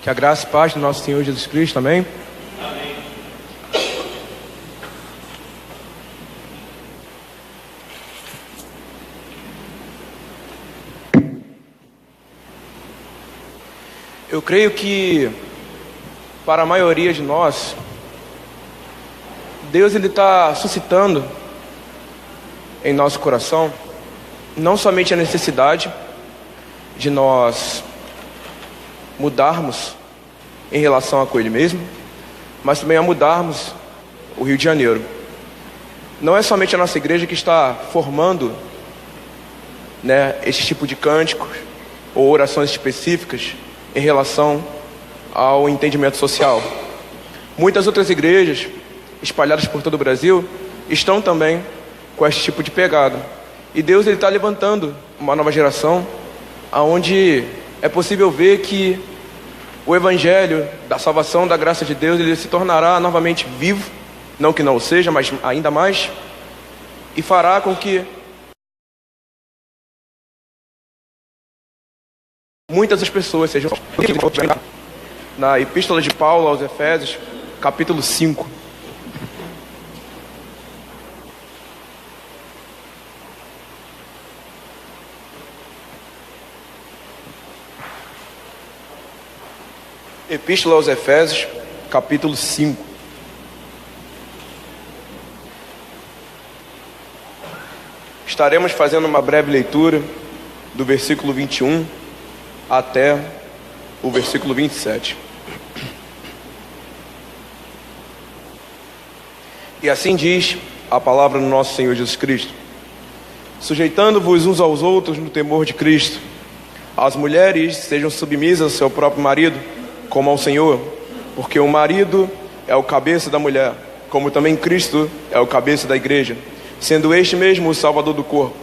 Que a graça e paz do nosso Senhor Jesus Cristo, amém? Amém. Eu creio que, para a maioria de nós, Deus está suscitando em nosso coração não somente a necessidade de nós mudarmos em relação com Ele mesmo, mas também a mudarmos o Rio de Janeiro. Não é somente a nossa igreja que está formando, esse tipo de cânticos ou orações específicas em relação ao entendimento social. Muitas outras igrejas espalhadas por todo o Brasil estão também com esse tipo de pegada. E Deus está levantando uma nova geração onde é possível ver que o Evangelho da salvação, da graça de Deus, ele se tornará novamente vivo, não que não o seja, mas ainda mais, e fará com que muitas das pessoas sejam na Epístola de Paulo aos Efésios, capítulo 5. Epístola aos Efésios, capítulo 5. Estaremos fazendo uma breve leitura do versículo 21 até o versículo 27. E assim diz a palavra do nosso Senhor Jesus Cristo: sujeitando-vos uns aos outros no temor de Cristo, as mulheres sejam submissas ao seu próprio marido, como ao Senhor, porque o marido é o cabeça da mulher, como também Cristo é o cabeça da igreja, sendo este mesmo o Salvador do corpo.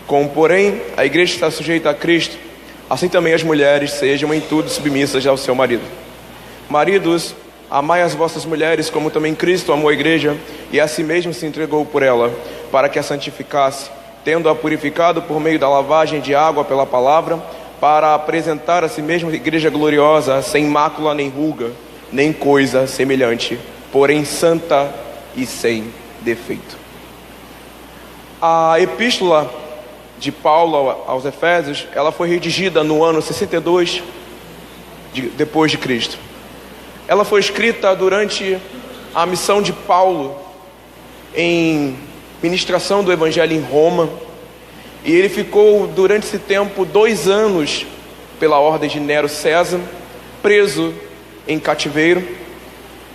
Como, porém, a igreja está sujeita a Cristo, assim também as mulheres sejam em tudo submissas ao seu marido. Maridos, amai as vossas mulheres, como também Cristo amou a igreja, e a si mesmo se entregou por ela, para que a santificasse, tendo-a purificado por meio da lavagem de água pela palavra, para apresentar a si mesmo igreja gloriosa, sem mácula nem ruga, nem coisa semelhante, porém santa e sem defeito. A epístola de Paulo aos Efésios, ela foi redigida no ano 62 depois de Cristo. Ela foi escrita durante a missão de Paulo em ministração do evangelho em Roma. E ele ficou durante esse tempo 2 anos, pela ordem de Nero César, preso em cativeiro,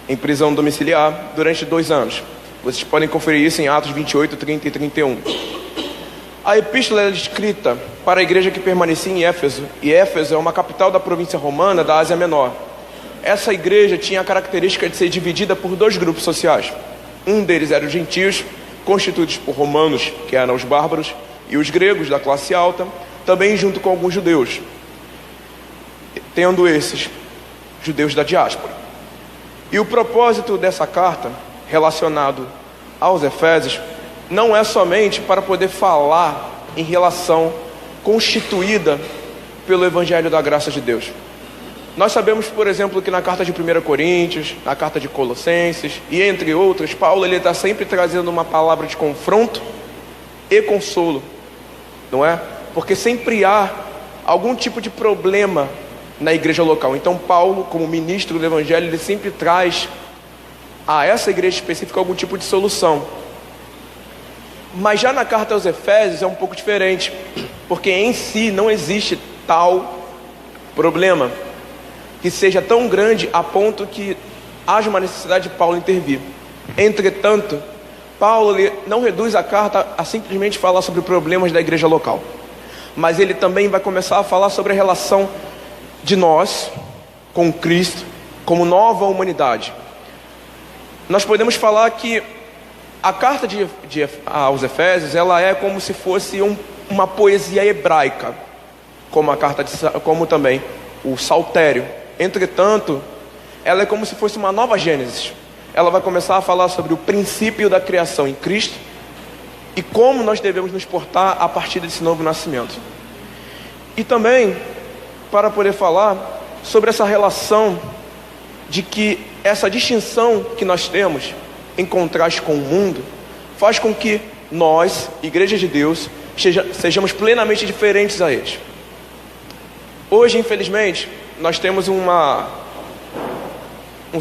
em prisão domiciliar, durante 2 anos. Vocês podem conferir isso em Atos 28, 30 e 31. A epístola é escrita para a igreja que permanecia em Éfeso, e Éfeso é uma capital da província romana da Ásia Menor. Essa igreja tinha a característica de ser dividida por 2 grupos sociais. Um deles eram os gentios, constituídos por romanos, que eram os bárbaros, e os gregos da classe alta, também junto com alguns judeus, tendo esses judeus da diáspora. E o propósito dessa carta, relacionado aos Efésios, não é somente para poder falar em relação constituída pelo Evangelho da graça de Deus. Nós sabemos, por exemplo, que na carta de 1 Coríntios, na carta de Colossenses, e entre outras, Paulo está sempre trazendo uma palavra de confronto e consolo, não é? Porque sempre há algum tipo de problema na igreja local. Então Paulo, como ministro do Evangelho, ele sempre traz a essa igreja específica algum tipo de solução. Mas já na carta aos Efésios é um pouco diferente, porque em si não existe tal problema que seja tão grande a ponto que haja uma necessidade de Paulo intervir. Entretanto, Paulo ele não reduz a carta a simplesmente falar sobre problemas da igreja local, mas ele também vai começar a falar sobre a relação de nós com Cristo como nova humanidade. Nós podemos falar que a carta aos Efésios, ela é como se fosse uma poesia hebraica, como também o saltério. Entretanto, ela é como se fosse uma nova Gênesis. Ela vai começar a falar sobre o princípio da criação em Cristo e como nós devemos nos portar a partir desse novo nascimento. E também, para poder falar sobre essa relação de que essa distinção que nós temos em contraste com o mundo faz com que nós, Igreja de Deus, sejamos plenamente diferentes a eles. Hoje, infelizmente, nós temos um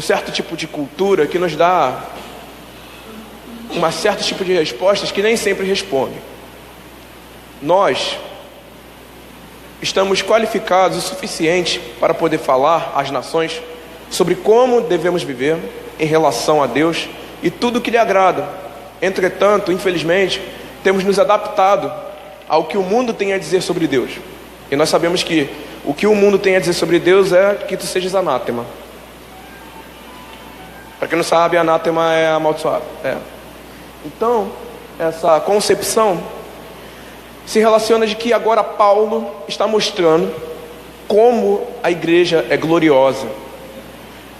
certo tipo de cultura que nos dá um certo tipo de respostas que nem sempre respondem. Nós estamos qualificados o suficiente para poder falar às nações sobre como devemos viver em relação a Deus e tudo que lhe agrada. Entretanto, infelizmente, temos nos adaptado ao que o mundo tem a dizer sobre Deus. E nós sabemos que o que o mundo tem a dizer sobre Deus é que tu sejas anátema. Para quem não sabe, anátema é amaldiçoado. Então, essa concepção se relaciona de que agora Paulo está mostrando como a igreja é gloriosa.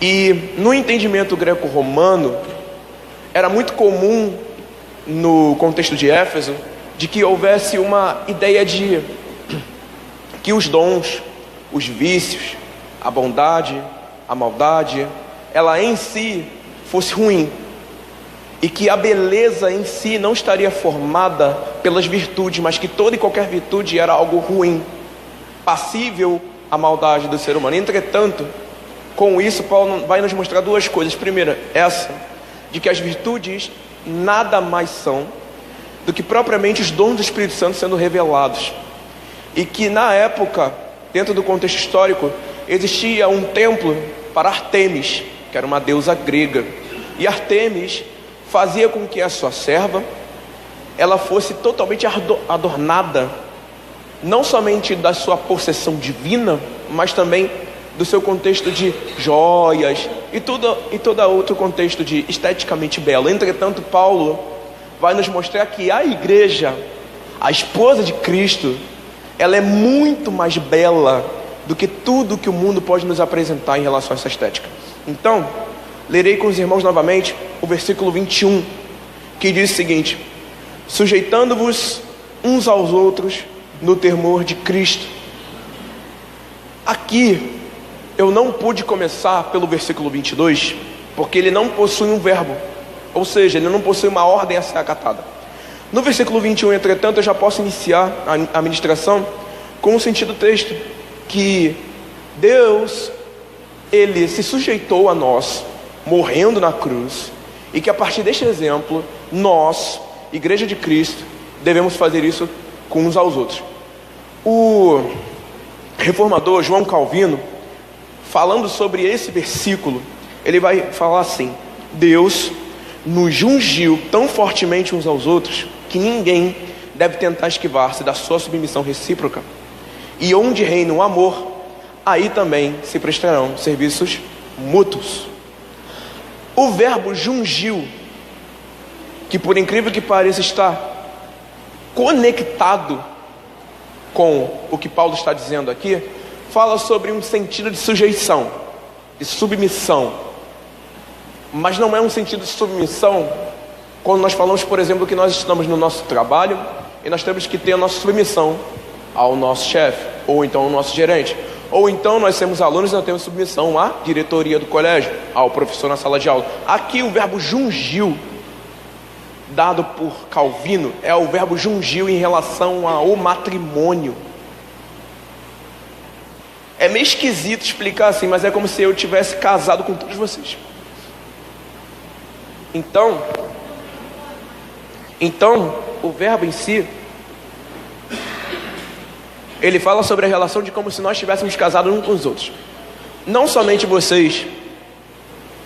E no entendimento greco-romano, era muito comum no contexto de Éfeso, de que houvesse uma ideia de que os dons, os vícios, a bondade, a maldade, ela em si fosse ruim, e que a beleza em si não estaria formada pelas virtudes, mas que toda e qualquer virtude era algo ruim, passível à maldade do ser humano. Entretanto, com isso Paulo vai nos mostrar duas coisas. Primeira, essa de que as virtudes nada mais são do que propriamente os dons do Espírito Santo sendo revelados, e que na época, dentro do contexto histórico, existia um templo para Artemis, que era uma deusa grega, e Artemis fazia com que a sua serva ela fosse totalmente adornada, não somente da sua possessão divina, mas também do seu contexto de joias e todo outro contexto de esteticamente belo. Entretanto, Paulo vai nos mostrar que a igreja, a esposa de Cristo, ela é muito mais bela do que tudo que o mundo pode nos apresentar em relação a essa estética. Então, lerei com os irmãos novamente o versículo 21, que diz o seguinte: sujeitando-vos uns aos outros no temor de Cristo. Aqui eu não pude começar pelo versículo 22, porque ele não possui um verbo, ou seja, ele não possui uma ordem a ser acatada. No versículo 21, entretanto, eu já posso iniciar a ministração com o sentido do texto, que Deus, Ele se sujeitou a nós, morrendo na cruz, e que a partir deste exemplo, nós, Igreja de Cristo, devemos fazer isso com uns aos outros. O reformador João Calvino, falando sobre esse versículo, ele vai falar assim: Deus nos ungiu tão fortemente uns aos outros que ninguém deve tentar esquivar-se da sua submissão recíproca. E onde reina o amor, aí também se prestarão serviços mútuos. O verbo jungiu, que por incrível que pareça está conectado com o que Paulo está dizendo aqui, fala sobre um sentido de sujeição, de submissão. Mas não é um sentido de submissão quando nós falamos, por exemplo, que nós estamos no nosso trabalho e nós temos que ter a nossa submissão ao nosso chefe, ou então ao nosso gerente. Ou então nós temos alunos e nós temos submissão à diretoria do colégio, ao professor na sala de aula. Aqui o verbo jungiu, dado por Calvino, é o verbo jungiu em relação ao matrimônio. É meio esquisito explicar assim, mas é como se eu tivesse casado com todos vocês. Então, o verbo em si, ele fala sobre a relação de como se nós estivéssemos casados uns com os outros. Não somente vocês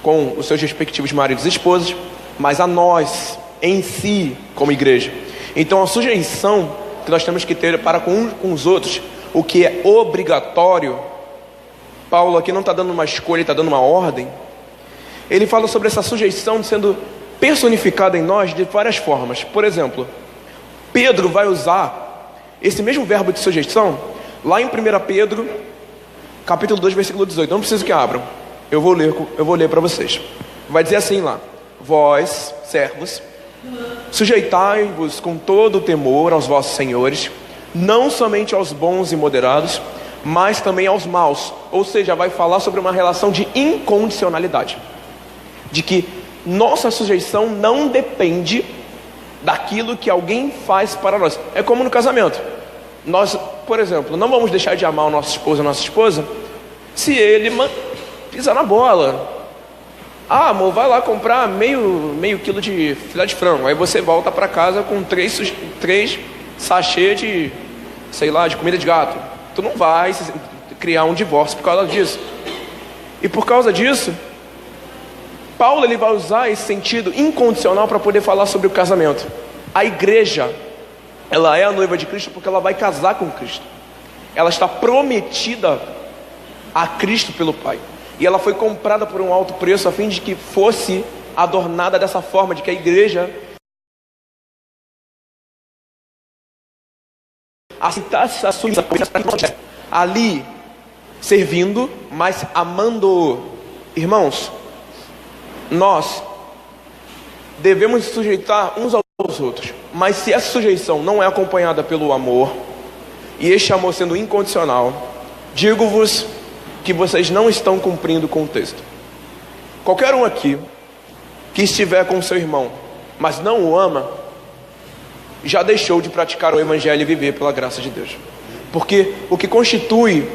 com os seus respectivos maridos e esposas, mas a nós em si como igreja. Então a sujeição que nós temos que ter para com uns com os outros, o que é obrigatório, Paulo aqui não está dando uma escolha, está dando uma ordem. Ele fala sobre essa sujeição sendo personificada em nós de várias formas. Por exemplo, Pedro vai usar esse mesmo verbo de sujeição lá em 1 Pedro capítulo 2, versículo 18. Não preciso que abram, eu vou ler para vocês. Vai dizer assim lá: vós, servos, sujeitai-vos com todo o temor aos vossos senhores, não somente aos bons e moderados, mas também aos maus. ou seja, vai falar sobre uma relação de incondicionalidade, de que nossa sujeição não depende daquilo que alguém faz para nós. É como no casamento. Nós, por exemplo, não vamos deixar de amar o nosso esposo ou a nossa esposa se ele pisar na bola. Ah, amor, vai lá comprar meio quilo de filé de frango. Aí você volta para casa com três sachês de, sei lá, de comida de gato. Tu não vai criar um divórcio por causa disso. E por causa disso, Paulo ele vai usar esse sentido incondicional para poder falar sobre o casamento. A igreja, ela é a noiva de Cristo porque ela vai casar com Cristo. Ela está prometida a Cristo pelo Pai. E ela foi comprada por um alto preço a fim de que fosse adornada dessa forma, de que a igreja aceitasse a sua ali, servindo, mas amando. Irmãos, nós devemos sujeitar uns aos outros, mas se essa sujeição não é acompanhada pelo amor, e este amor sendo incondicional, digo-vos que vocês não estão cumprindo com o texto. Qualquer um aqui que estiver com seu irmão, mas não o ama, já deixou de praticar o evangelho e viver pela graça de Deus. Porque o que constitui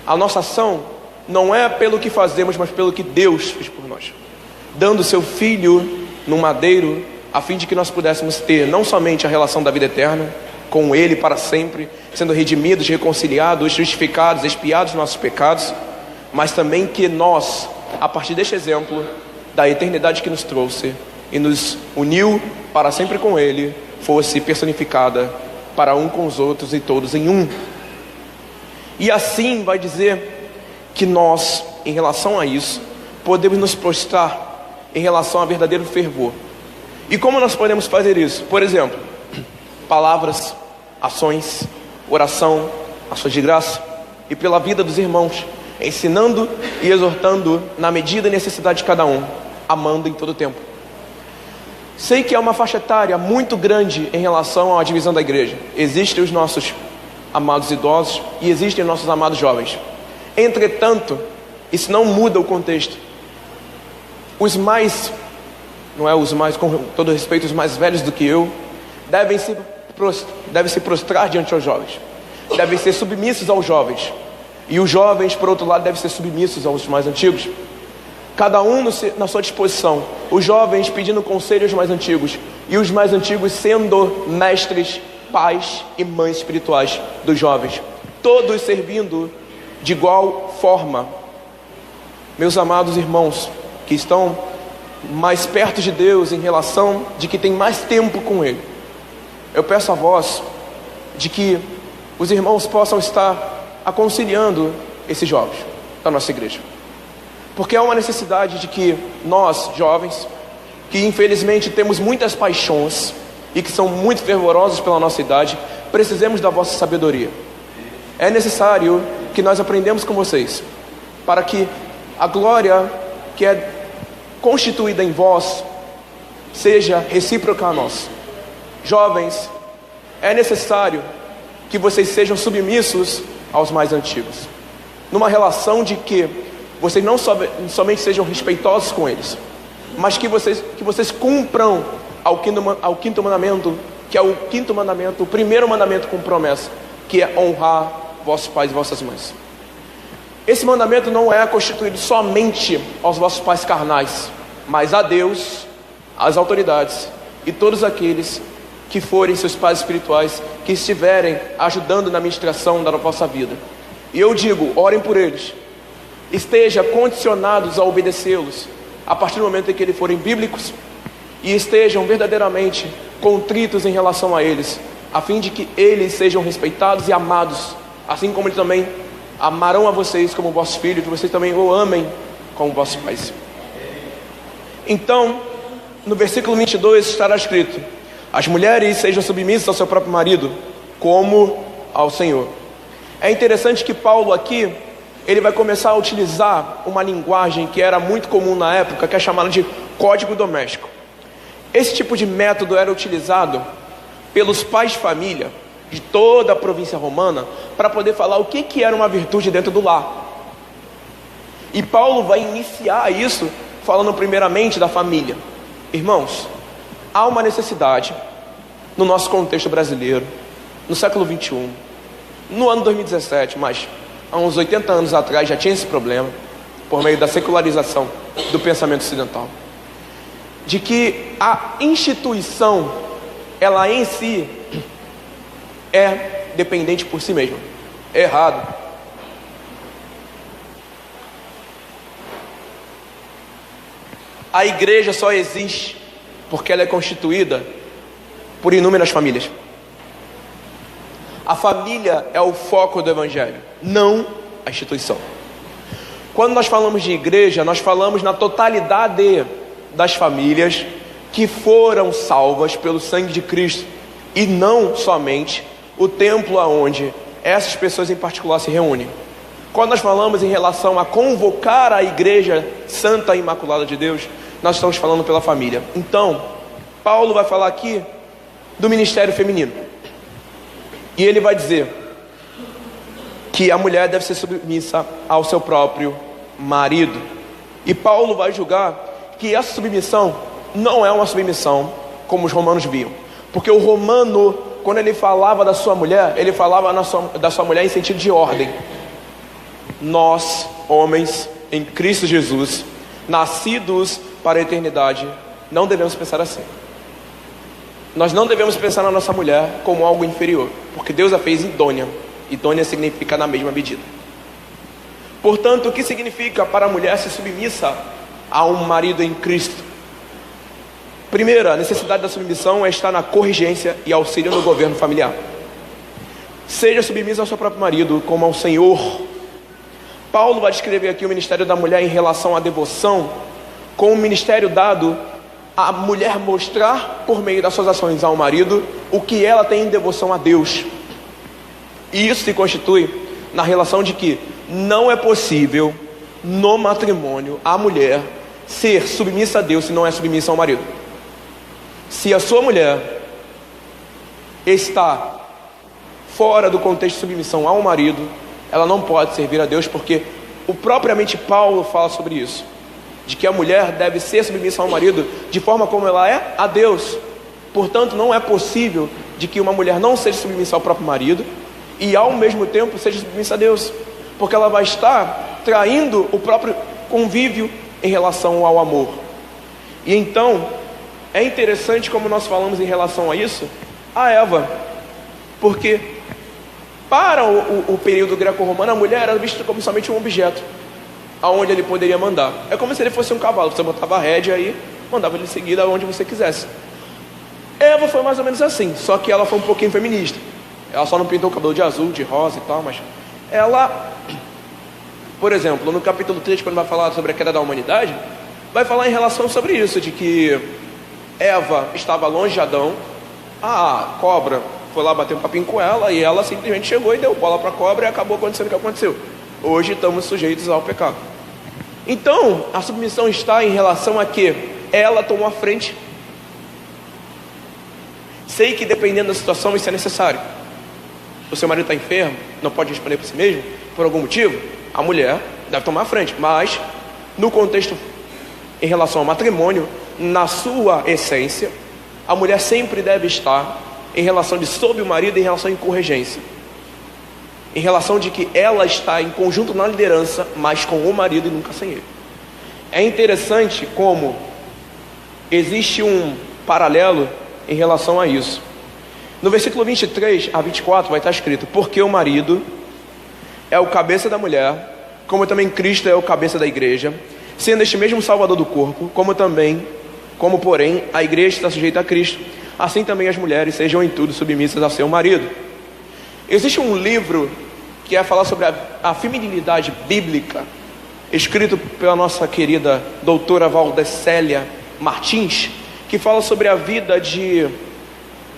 a nossa ação não é pelo que fazemos, mas pelo que Deus fez por nós, dando seu Filho no madeiro, a fim de que nós pudéssemos ter não somente a relação da vida eterna com Ele para sempre, sendo redimidos, reconciliados, justificados, expiados os nossos pecados, mas também que nós, a partir deste exemplo da eternidade que nos trouxe e nos uniu para sempre com Ele, fosse personificada para um com os outros e todos em um. E assim vai dizer que nós, em relação a isso, podemos nos prostrar em relação a verdadeiro fervor. E como nós podemos fazer isso? Por exemplo, palavras, ações, oração, ações de graça, e pela vida dos irmãos, ensinando e exortando na medida e necessidade de cada um, amando em todo o tempo. Sei que é uma faixa etária muito grande em relação à divisão da igreja. Existem os nossos amados idosos e existem os nossos amados jovens. Entretanto, isso não muda o contexto. Os mais, com todo respeito, os mais velhos do que eu, devem se prostrar diante aos jovens, devem ser submissos aos jovens, e os jovens, por outro lado, devem ser submissos aos mais antigos, cada um na sua disposição, os jovens pedindo conselho aos mais antigos, e os mais antigos sendo mestres, pais e mães espirituais dos jovens, todos servindo de igual forma. Meus amados irmãos, que estão mais perto de Deus em relação de que tem mais tempo com Ele, eu peço a vós de que os irmãos possam estar aconselhando esses jovens da nossa igreja, porque há uma necessidade de que nós, jovens, que infelizmente temos muitas paixões e que são muito fervorosos pela nossa idade, precisemos da vossa sabedoria. É necessário que nós aprendamos com vocês, para que a glória que é constituída em vós seja recíproca a nós. Jovens, é necessário que vocês sejam submissos aos mais antigos, numa relação de que vocês não somente sejam respeitosos com eles, mas que vocês cumpram ao quinto mandamento, que é o quinto mandamento, o primeiro mandamento com promessa, que é honrar vossos pais e vossas mães. Esse mandamento não é constituído somente aos vossos pais carnais, mas a Deus, às autoridades e todos aqueles que forem seus pais espirituais, que estiverem ajudando na administração da vossa vida. E eu digo, orem por eles, estejam condicionados a obedecê-los, a partir do momento em que eles forem bíblicos, e estejam verdadeiramente contritos em relação a eles, a fim de que eles sejam respeitados e amados, assim como eles também amarão a vocês como vossos filhos, que vocês também o amem como vossos pais. Então, no versículo 22 estará escrito: as mulheres sejam submissas ao seu próprio marido, como ao Senhor. É interessante que Paulo aqui, ele vai começar a utilizar uma linguagem que era muito comum na época, que é chamada de código doméstico. Esse tipo de método era utilizado pelos pais de família de toda a província romana, para poder falar o que era uma virtude dentro do lar. E Paulo vai iniciar isso falando primeiramente da família. Irmãos, há uma necessidade no nosso contexto brasileiro, no século 21, no ano 2017, mas há uns 80 anos atrás já tinha esse problema, por meio da secularização do pensamento ocidental, de que a instituição, ela em si, é dependente por si mesma. É errado. A igreja só existe porque ela é constituída por inúmeras famílias. A família é o foco do evangelho, não a instituição. Quando nós falamos de igreja, nós falamos na totalidade das famílias que foram salvas pelo sangue de Cristo, e não somente o templo aonde essas pessoas em particular se reúnem. Quando nós falamos em relação a convocar a igreja santa e imaculada de Deus, nós estamos falando pela família. Então, Paulo vai falar aqui do ministério feminino, e ele vai dizer que a mulher deve ser submissa ao seu próprio marido. E Paulo vai julgar que essa submissão não é uma submissão como os romanos viam, porque o romano, quando ele falava da sua mulher, ele falava da sua mulher em sentido de ordem. Nós, homens em Cristo Jesus, nascidos para a eternidade, não devemos pensar assim. Nós não devemos pensar na nossa mulher como algo inferior, porque Deus a fez idônea. Idônea significa na mesma medida. Portanto, o que significa para a mulher ser submissa a um marido em Cristo? Primeiro, a necessidade da submissão é estar na corrigência e auxílio no governo familiar. Seja submissa ao seu próprio marido como ao Senhor. Paulo vai descrever aqui o ministério da mulher em relação à devoção, como um ministério dado a mulher mostrar por meio das suas ações ao marido o que ela tem em devoção a Deus. E isso se constitui na relação de que não é possível no matrimônio a mulher ser submissa a Deus se não é submissa ao marido. Se a sua mulher está fora do contexto de submissão ao marido, ela não pode servir a Deus, porque o propriamente Paulo fala sobre isso, de que a mulher deve ser submissa ao marido de forma como ela é a Deus. Portanto, não é possível de que uma mulher não seja submissa ao próprio marido e ao mesmo tempo seja submissa a Deus, porque ela vai estar traindo o próprio convívio em relação ao amor. E então é interessante como nós falamos em relação a isso a Eva, porque para o período greco-romano a mulher era vista como somente um objeto aonde ele poderia mandar. É como se ele fosse um cavalo, você botava a rédea aí, mandava ele seguir aonde você quisesse. Eva foi mais ou menos assim, só que ela foi um pouquinho feminista. Ela só não pintou o cabelo de azul, de rosa e tal, mas ela, por exemplo, no capítulo 3, quando vai falar sobre a queda da humanidade, vai falar em relação sobre isso, de que Eva estava longe de Adão, a cobra foi lá bater um papinho com ela, e ela simplesmente chegou e deu bola para a cobra, e acabou acontecendo o que aconteceu. Hoje estamos sujeitos ao pecado. Então, a submissão está em relação a que ela tomou a frente. Sei que dependendo da situação isso é necessário. O seu marido está enfermo, não pode responder por si mesmo, por algum motivo, a mulher deve tomar a frente. Mas, no contexto em relação ao matrimônio, na sua essência, a mulher sempre deve estar em relação de sob o marido, em relação de corregência, em relação de que ela está em conjunto na liderança, mas com o marido e nunca sem ele. É interessante como existe um paralelo em relação a isso. No versículo 23 a 24 vai estar escrito: porque o marido é o cabeça da mulher, como também Cristo é o cabeça da igreja, sendo este mesmo salvador do corpo, como porém a igreja está sujeita a Cristo, assim também as mulheres sejam em tudo submissas ao seu marido. Existe um livro que é falar sobre a feminilidade bíblica, escrito pela nossa querida doutora Valdecélia Martins, que fala sobre a vida de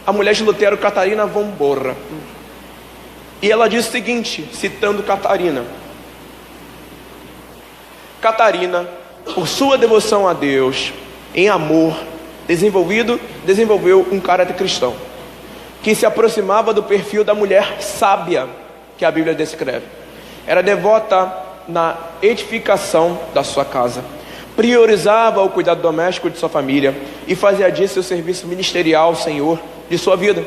a mulher de Lutero, Catarina von Bora. E ela diz o seguinte, citando Catarina: Catarina, por sua devoção a Deus, em amor, desenvolveu um caráter cristão, que se aproximava do perfil da mulher sábia que a Bíblia descreve. Era devota na edificação da sua casa. Priorizava o cuidado doméstico de sua família e fazia disso o serviço ministerial, Senhor, de sua vida.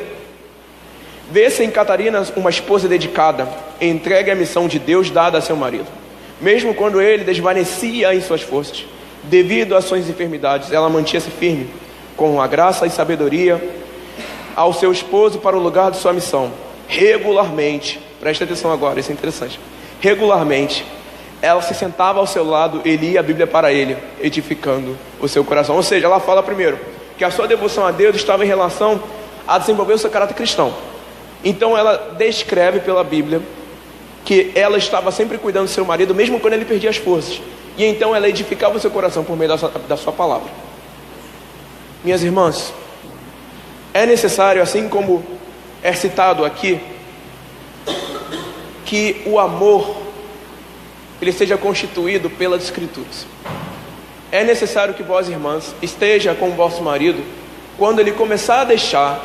Vê-se em Catarina uma esposa dedicada, entregue à missão de Deus dada a seu marido. Mesmo quando ele desvanecia em suas forças, devido às suas enfermidades, ela mantinha-se firme, com a graça e sabedoria, ao seu esposo para o lugar de sua missão. Regularmente, preste atenção agora, isso é interessante. Regularmente, ela se sentava ao seu lado e lia a Bíblia para ele, edificando o seu coração. Ou seja, ela fala primeiro que a sua devoção a Deus estava em relação a desenvolver o seu caráter cristão. Então ela descreve pela Bíblia que ela estava sempre cuidando do seu marido, mesmo quando ele perdia as forças. E então ela edificava o seu coração por meio da sua palavra. Minhas irmãs, é necessário, assim como é citado aqui, que o amor ele seja constituído pelas Escrituras. É necessário que vós, irmãs, esteja com o vosso marido quando ele começar a deixar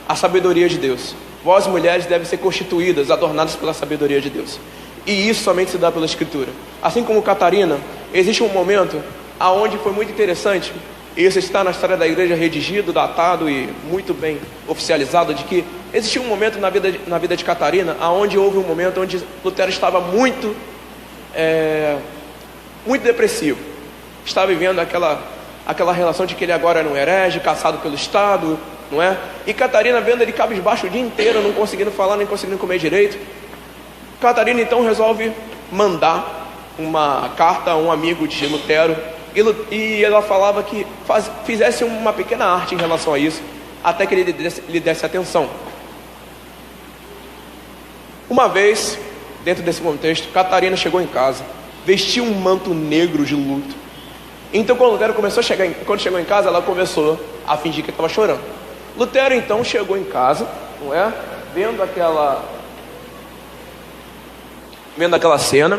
a sabedoria de Deus. Vós, mulheres, devem ser constituídas, adornadas pela sabedoria de Deus. E isso somente se dá pela Escritura. Assim como Catarina, existe um momento aonde foi muito interessante, e isso está na história da igreja redigido, datado e muito bem oficializado, de que existiu um momento na vida de Catarina, aonde houve um momento onde Lutero estava muito depressivo. Estava vivendo aquela relação de que ele agora era um herege, caçado pelo Estado, não é? E Catarina, vendo ele cabisbaixo o dia inteiro, não conseguindo falar, nem conseguindo comer direito, Catarina então resolve mandar uma carta a um amigo de Lutero, e ela falava que fizesse uma pequena arte em relação a isso, até que ele lhe desse atenção. Uma vez, dentro desse contexto, Catarina chegou em casa, vestiu um manto negro de luto. Então quando Lutero quando chegou em casa, ela começou a fingir que estava chorando. Lutero então chegou em casa, não é? Vendo aquela cena.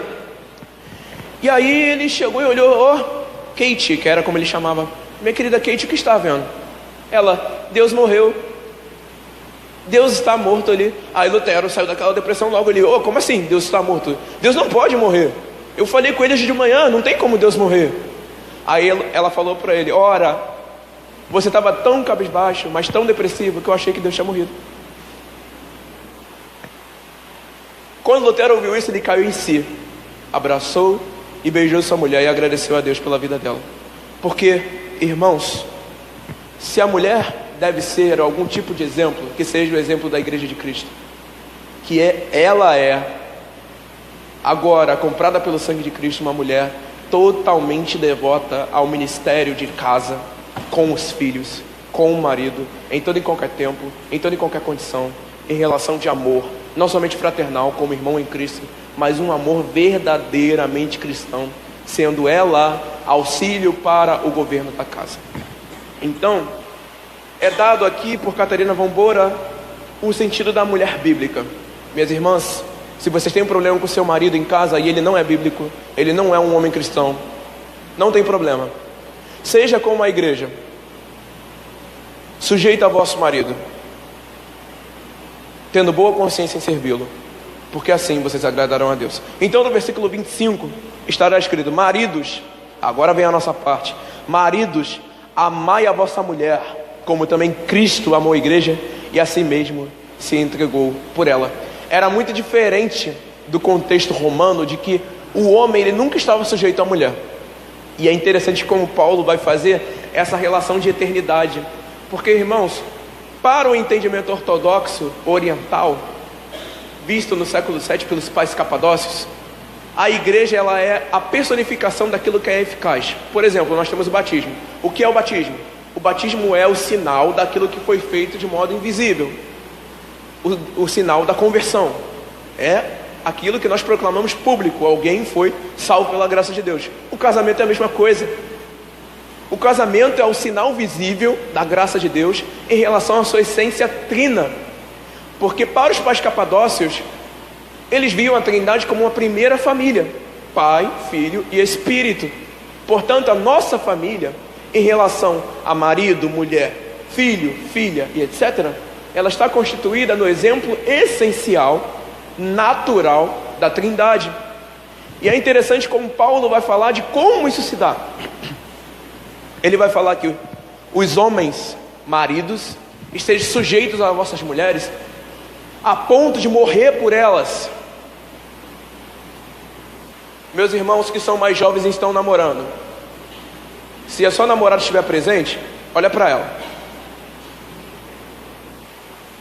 E aí ele chegou e olhou, Kate, que era como ele chamava, minha querida Kate, o que está vendo? Ela, Deus morreu, Deus está morto ali. Aí Lutero saiu daquela depressão logo ali, como assim Deus está morto? Deus não pode morrer, eu falei com ele hoje de manhã, não tem como Deus morrer. Aí ela falou para ele, ora, você estava tão cabisbaixo, mas tão depressivo, que eu achei que Deus tinha morrido. Quando Lutero ouviu isso, ele caiu em si, abraçou e beijou sua mulher e agradeceu a Deus pela vida dela. Porque, irmãos, se a mulher deve ser algum tipo de exemplo, que seja o exemplo da Igreja de Cristo, ela é agora comprada pelo sangue de Cristo, uma mulher totalmente devota ao ministério de casa, com os filhos, com o marido, em todo e qualquer tempo, em toda e qualquer condição, em relação de amor, não somente fraternal, como irmão em Cristo, mas um amor verdadeiramente cristão, sendo ela auxílio para o governo da casa. Então, é dado aqui por Catarina von Bora o sentido da mulher bíblica. Minhas irmãs, se vocês têm um problema com seu marido em casa e ele não é bíblico, ele não é um homem cristão, não tem problema. Seja como a igreja, sujeita a vosso marido, tendo boa consciência em servi-lo, porque assim vocês agradarão a Deus. Então no versículo 25 estará escrito: maridos, agora vem a nossa parte, maridos, amai a vossa mulher, como também Cristo amou a igreja e a si mesmo se entregou por ela. Era muito diferente do contexto romano, de que o homem ele nunca estava sujeito à mulher. E é interessante como Paulo vai fazer essa relação de eternidade, porque, irmãos, para o entendimento ortodoxo oriental, visto no século VII pelos pais capadócios, a igreja ela é a personificação daquilo que é eficaz. Por exemplo, nós temos o batismo. O que é o batismo? O batismo é o sinal daquilo que foi feito de modo invisível, o sinal da conversão. É aquilo que nós proclamamos público, alguém foi salvo pela graça de Deus. O casamento é a mesma coisa. O casamento é o sinal visível da graça de Deus em relação à sua essência trina. Porque para os pais capadócios, eles viam a Trindade como uma primeira família: Pai, Filho e Espírito. Portanto, a nossa família, em relação a marido, mulher, filho, filha e etc., ela está constituída no exemplo essencial, natural da Trindade. E é interessante como Paulo vai falar de como isso se dá. Ele vai falar que os homens, maridos, estejam sujeitos às vossas mulheres, a ponto de morrer por elas. Meus irmãos que são mais jovens e estão namorando, se a sua namorada estiver presente, olha para ela.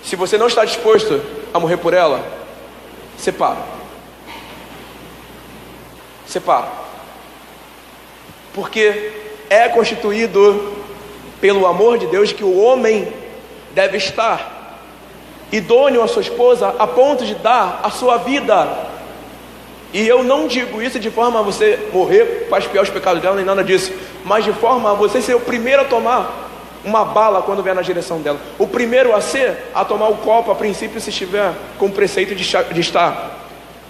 Se você não está disposto a morrer por ela, separa. Separa. Porque é constituído pelo amor de Deus que o homem deve estar idôneo à sua esposa a ponto de dar a sua vida. E eu não digo isso de forma a você morrer para expiar os pecados dela, nem nada disso, mas de forma a você ser o primeiro a tomar uma bala quando vier na direção dela, o primeiro a tomar o copo a princípio, se estiver com o preceito de estar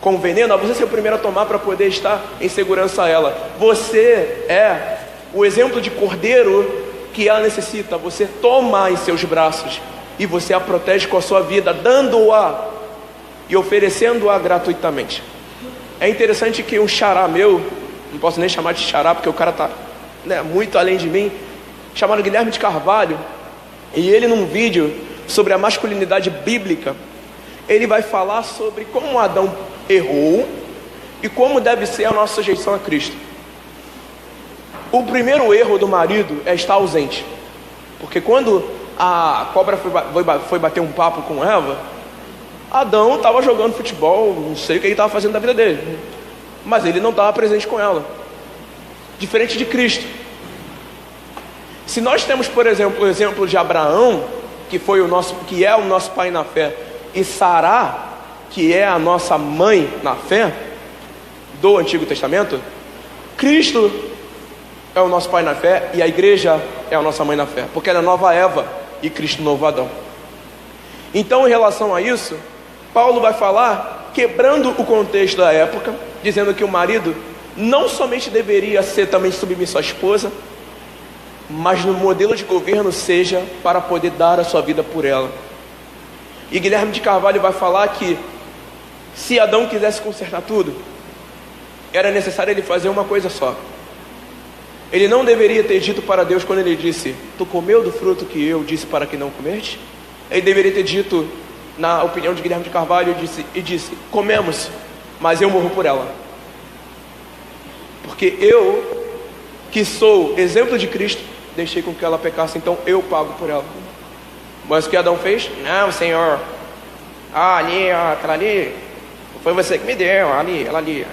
com veneno, a você ser o primeiro a tomar para poder estar em segurança a ela. Você é o exemplo de cordeiro que ela necessita. Você toma em seus braços e você a protege com a sua vida, dando-a e oferecendo-a gratuitamente. É interessante que um xará meu, não posso nem chamar de xará porque o cara está muito além de mim, chamado Guilherme de Carvalho, e ele num vídeo sobre a masculinidade bíblica, ele vai falar sobre como Adão errou e como deve ser a nossa sujeição a Cristo. O primeiro erro do marido é estar ausente, porque quando a cobra foi bater um papo com Eva, Adão estava jogando futebol, não sei o que ele estava fazendo da vida dele, mas ele não estava presente com ela, diferente de Cristo. Se nós temos, por exemplo, o exemplo de Abraão, que é o nosso pai na fé, e Sará, que é a nossa mãe na fé do Antigo Testamento, Cristo é o nosso pai na fé e a igreja é a nossa mãe na fé, porque ela é nova Eva e Cristo novo Adão. Então, em relação a isso, Paulo vai falar, quebrando o contexto da época, dizendo que o marido não somente deveria ser também submisso à esposa, mas no modelo de governo seja para poder dar a sua vida por ela. E Guilherme de Carvalho vai falar que se Adão quisesse consertar tudo, era necessário ele fazer uma coisa só. Ele não deveria ter dito para Deus quando ele disse: tu comeu do fruto que eu disse para que não comeste? Ele deveria ter dito, na opinião de Guilherme de Carvalho, disse: comemos, mas eu morro por ela. Porque eu, que sou exemplo de Cristo, deixei com que ela pecasse, então eu pago por ela. Mas o que Adão fez? Não, Senhor, aquela ali, foi você que me deu, ela ali.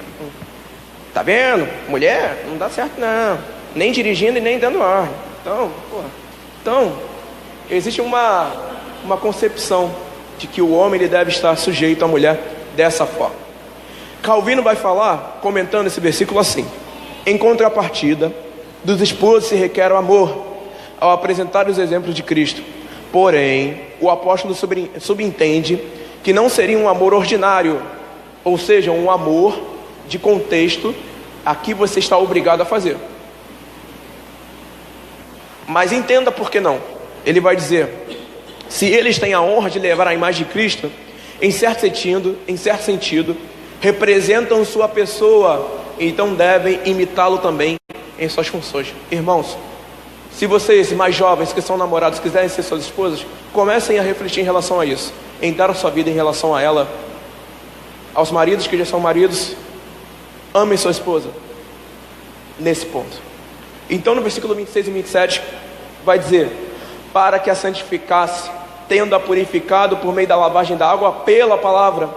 Tá vendo? Mulher, não dá certo não, nem dirigindo e nem dando ar. Então, existe uma concepção de que o homem ele deve estar sujeito à mulher dessa forma. Calvino vai falar, comentando esse versículo assim: em contrapartida, dos esposos se requer o amor, ao apresentar os exemplos de Cristo. Porém, o apóstolo subentende que não seria um amor ordinário, ou seja, um amor de contexto a que você está obrigado a fazer. Mas entenda por que não. Ele vai dizer: se eles têm a honra de levar a imagem de Cristo, em certo sentido, representam sua pessoa, então devem imitá-lo também em suas funções. Irmãos, se vocês mais jovens que são namorados quiserem ser suas esposas, comecem a refletir em relação a isso, em dar a sua vida em relação a ela. Aos maridos que já são maridos, amem sua esposa nesse ponto. Então no versículo 26 e 27 vai dizer: para que a santificasse, tendo-a purificado por meio da lavagem da água pela palavra,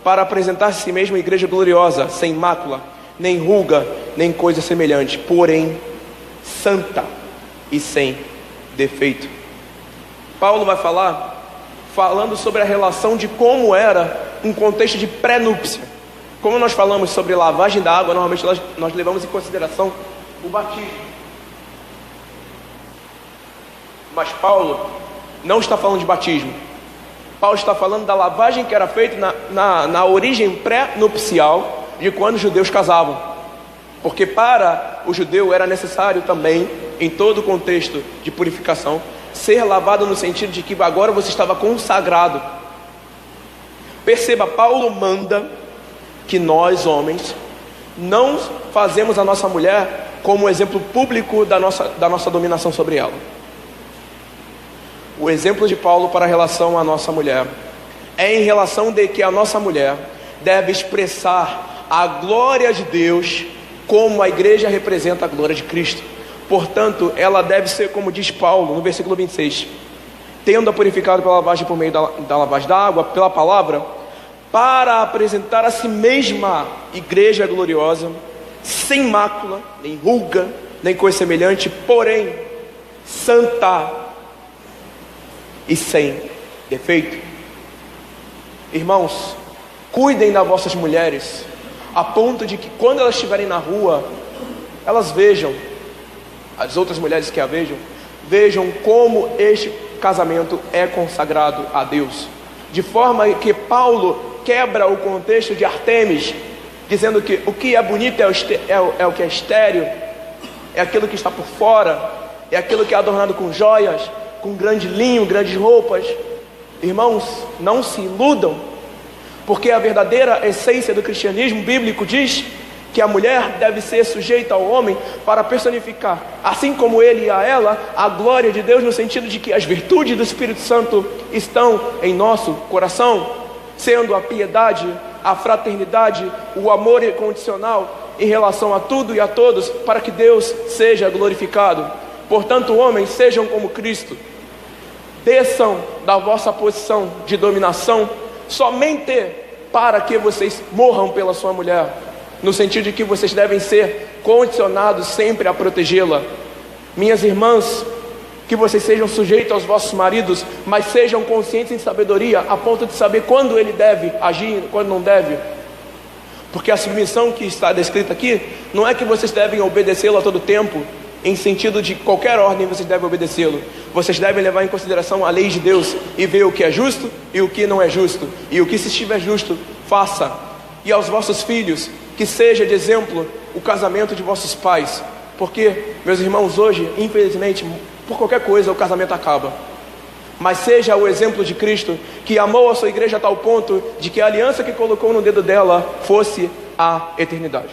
para apresentar a si mesma igreja gloriosa, sem mácula, nem ruga, nem coisa semelhante, porém santa e sem defeito. Paulo vai falando sobre a relação de como era um contexto de pré-núpcia. Como nós falamos sobre lavagem da água, normalmente nós levamos em consideração o batismo. Mas Paulo não está falando de batismo. Paulo está falando da lavagem que era feita na origem pré-nupcial de quando os judeus casavam. Porque para o judeu era necessário também, em todo o contexto de purificação, ser lavado no sentido de que agora você estava consagrado. Perceba, Paulo manda que nós homens não fazemos a nossa mulher como exemplo público da nossa dominação sobre ela. O exemplo de Paulo para a relação à nossa mulher é em relação de que a nossa mulher deve expressar a glória de Deus como a igreja representa a glória de Cristo. Portanto, ela deve ser, como diz Paulo no versículo 26, tendo-a purificado pela lavagem por meio da lavagem da água, pela palavra, para apresentar a si mesma igreja gloriosa, sem mácula, nem ruga, nem coisa semelhante, porém santa e sem defeito. Irmãos, cuidem das vossas mulheres, a ponto de que quando elas estiverem na rua, elas vejam, as outras mulheres que a vejam como este casamento é consagrado a Deus. De forma que Paulo quebra o contexto de Artemis, dizendo que o que é bonito é o que é estéril, é aquilo que está por fora, é aquilo que é adornado com joias, com grande linho, grandes roupas. Irmãos, não se iludam, porque a verdadeira essência do cristianismo bíblico diz que a mulher deve ser sujeita ao homem para personificar, assim como ele e a ela, a glória de Deus, no sentido de que as virtudes do Espírito Santo estão em nosso coração, sendo a piedade, a fraternidade, o amor incondicional em relação a tudo e a todos, para que Deus seja glorificado. Portanto, homens, sejam como Cristo, desçam da vossa posição de dominação somente para que vocês morram pela sua mulher, no sentido de que vocês devem ser condicionados sempre a protegê-la. Minhas irmãs, que vocês sejam sujeitos aos vossos maridos, mas sejam conscientes em sabedoria, a ponto de saber quando ele deve agir e quando não deve. Porque a submissão que está descrita aqui, não é que vocês devem obedecê-lo a todo tempo, em sentido de qualquer ordem vocês devem obedecê-lo. Vocês devem levar em consideração a lei de Deus e ver o que é justo e o que não é justo, e o que se estiver justo, faça. E aos vossos filhos, que seja de exemplo o casamento de vossos pais, porque, meus irmãos, hoje, infelizmente, por qualquer coisa o casamento acaba. Mas seja o exemplo de Cristo, que amou a sua igreja a tal ponto de que a aliança que colocou no dedo dela fosse a eternidade.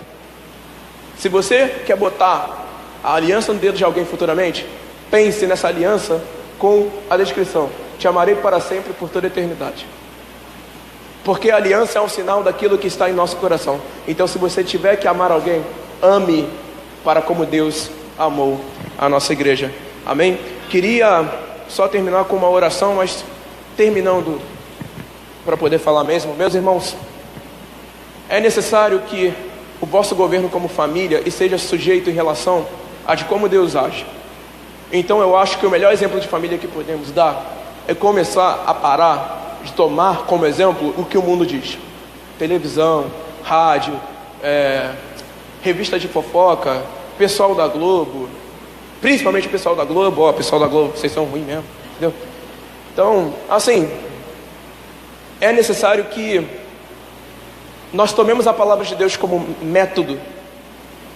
Se você quer botar a aliança no dedo de alguém futuramente, pense nessa aliança com a descrição: te amarei para sempre, por toda a eternidade. Porque a aliança é um sinal daquilo que está em nosso coração. Então, se você tiver que amar alguém, ame para como Deus amou a nossa igreja. Amém? Queria só terminar com uma oração, mas terminando para poder falar mesmo. Meus irmãos, é necessário que o vosso governo como família esteja sujeito em relação a de como Deus age. Então eu acho que o melhor exemplo de família que podemos dar é começar a parar de tomar como exemplo o que o mundo diz. Televisão, rádio, revista de fofoca, pessoal da Globo, principalmente o pessoal da Globo. Pessoal da Globo, vocês são ruins mesmo, entendeu? Então, assim, é necessário que nós tomemos a palavra de Deus como método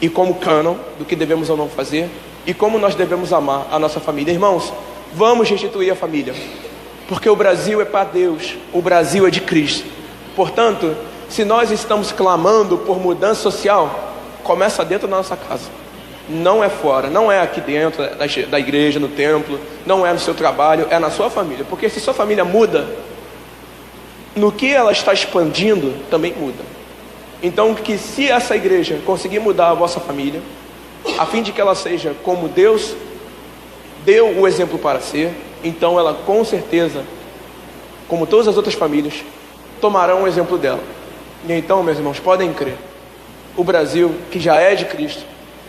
e como cânon do que devemos ou não fazer, e como nós devemos amar a nossa família. Irmãos, vamos restituir a família, porque o Brasil é para Deus, o Brasil é de Cristo. Portanto, se nós estamos clamando por mudança social, começa dentro da nossa casa, não é fora, não é aqui dentro da igreja, no templo, não é no seu trabalho, é na sua família. Porque se sua família muda, no que ela está expandindo, também muda. Então, que se essa igreja conseguir mudar a vossa família, a fim de que ela seja como Deus deu o exemplo para ser, então ela com certeza, como todas as outras famílias, tomarão o exemplo dela. E então, meus irmãos, podem crer, o Brasil, que já é de Cristo,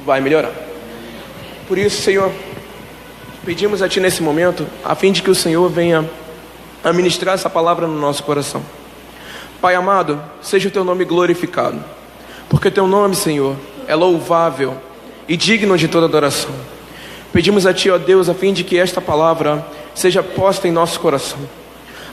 vai melhorar. Por isso, Senhor, pedimos a Ti nesse momento, a fim de que o Senhor venha a ministrar essa palavra no nosso coração. Pai amado, seja o Teu nome glorificado, porque Teu nome, Senhor, é louvável e digno de toda adoração. Pedimos a Ti, ó Deus, a fim de que esta palavra seja posta em nosso coração,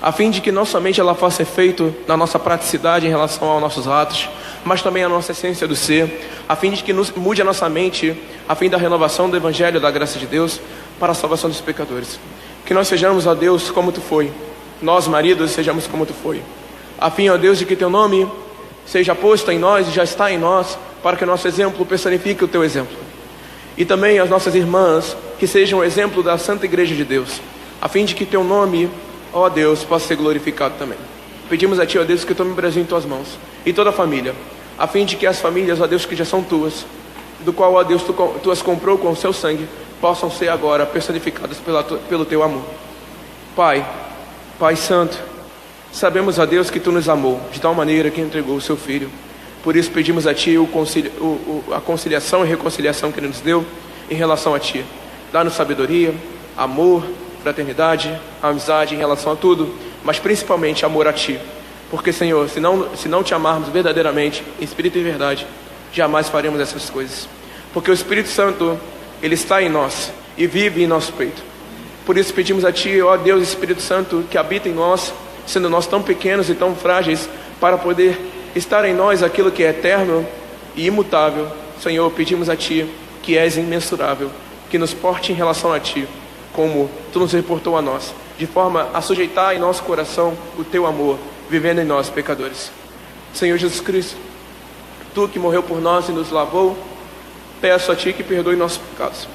a fim de que não somente ela faça efeito na nossa praticidade em relação aos nossos atos, mas também a nossa essência do ser, a fim de que nos mude a nossa mente, a fim da renovação do Evangelho da graça de Deus para a salvação dos pecadores. Que nós sejamos, ó Deus, como Tu foi, nós maridos sejamos como Tu foi, a fim, ó Deus, de que Teu nome seja posto em nós e já está em nós, para que o nosso exemplo personifique o teu exemplo. E também as nossas irmãs, que sejam o exemplo da Santa Igreja de Deus, a fim de que teu nome, ó Deus, possa ser glorificado também. Pedimos a ti, ó Deus, que tome o Brasil em tuas mãos, e toda a família, a fim de que as famílias, ó Deus, que já são tuas, do qual, ó Deus, tu as comprou com o seu sangue, possam ser agora personificadas pelo teu amor. Pai Santo, sabemos, ó Deus, que tu nos amou de tal maneira que entregou o seu Filho. Por isso pedimos a ti a conciliação e reconciliação que ele nos deu em relação a ti. Dá-nos sabedoria, amor, fraternidade, amizade em relação a tudo, mas principalmente amor a ti. Porque, Senhor, se não te amarmos verdadeiramente, em espírito e verdade, jamais faremos essas coisas. Porque o Espírito Santo, ele está em nós e vive em nosso peito. Por isso pedimos a ti, ó Deus Espírito Santo, que habita em nós, sendo nós tão pequenos e tão frágeis, para poder estar em nós aquilo que é eterno e imutável. Senhor, pedimos a ti, que és imensurável, que nos porte em relação a ti, como tu nos reportou a nós, de forma a sujeitar em nosso coração o teu amor, vivendo em nós, pecadores. Senhor Jesus Cristo, tu que morreu por nós e nos lavou, peço a ti que perdoe nossos pecados.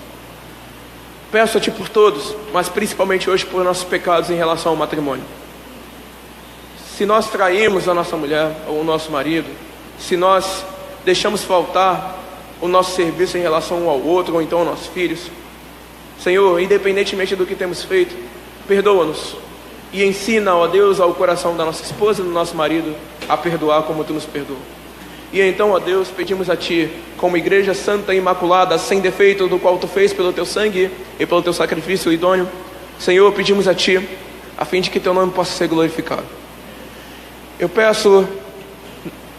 Peço a ti por todos, mas principalmente hoje por nossos pecados em relação ao matrimônio. Se nós traímos a nossa mulher ou o nosso marido, se nós deixamos faltar o nosso serviço em relação um ao outro, ou então aos nossos filhos, Senhor, independentemente do que temos feito, perdoa-nos e ensina, ó Deus, ao coração da nossa esposa e do nosso marido a perdoar como tu nos perdoa. E então, ó Deus, pedimos a ti, como igreja santa e imaculada, sem defeito, do qual tu fez pelo teu sangue e pelo teu sacrifício idôneo, Senhor, pedimos a ti, a fim de que teu nome possa ser glorificado. Eu peço,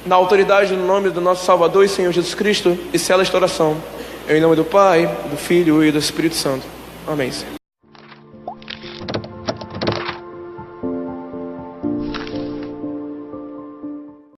na autoridade, no nome do nosso Salvador e Senhor Jesus Cristo, e sela esta oração, em nome do Pai, do Filho e do Espírito Santo. Amém, Senhor.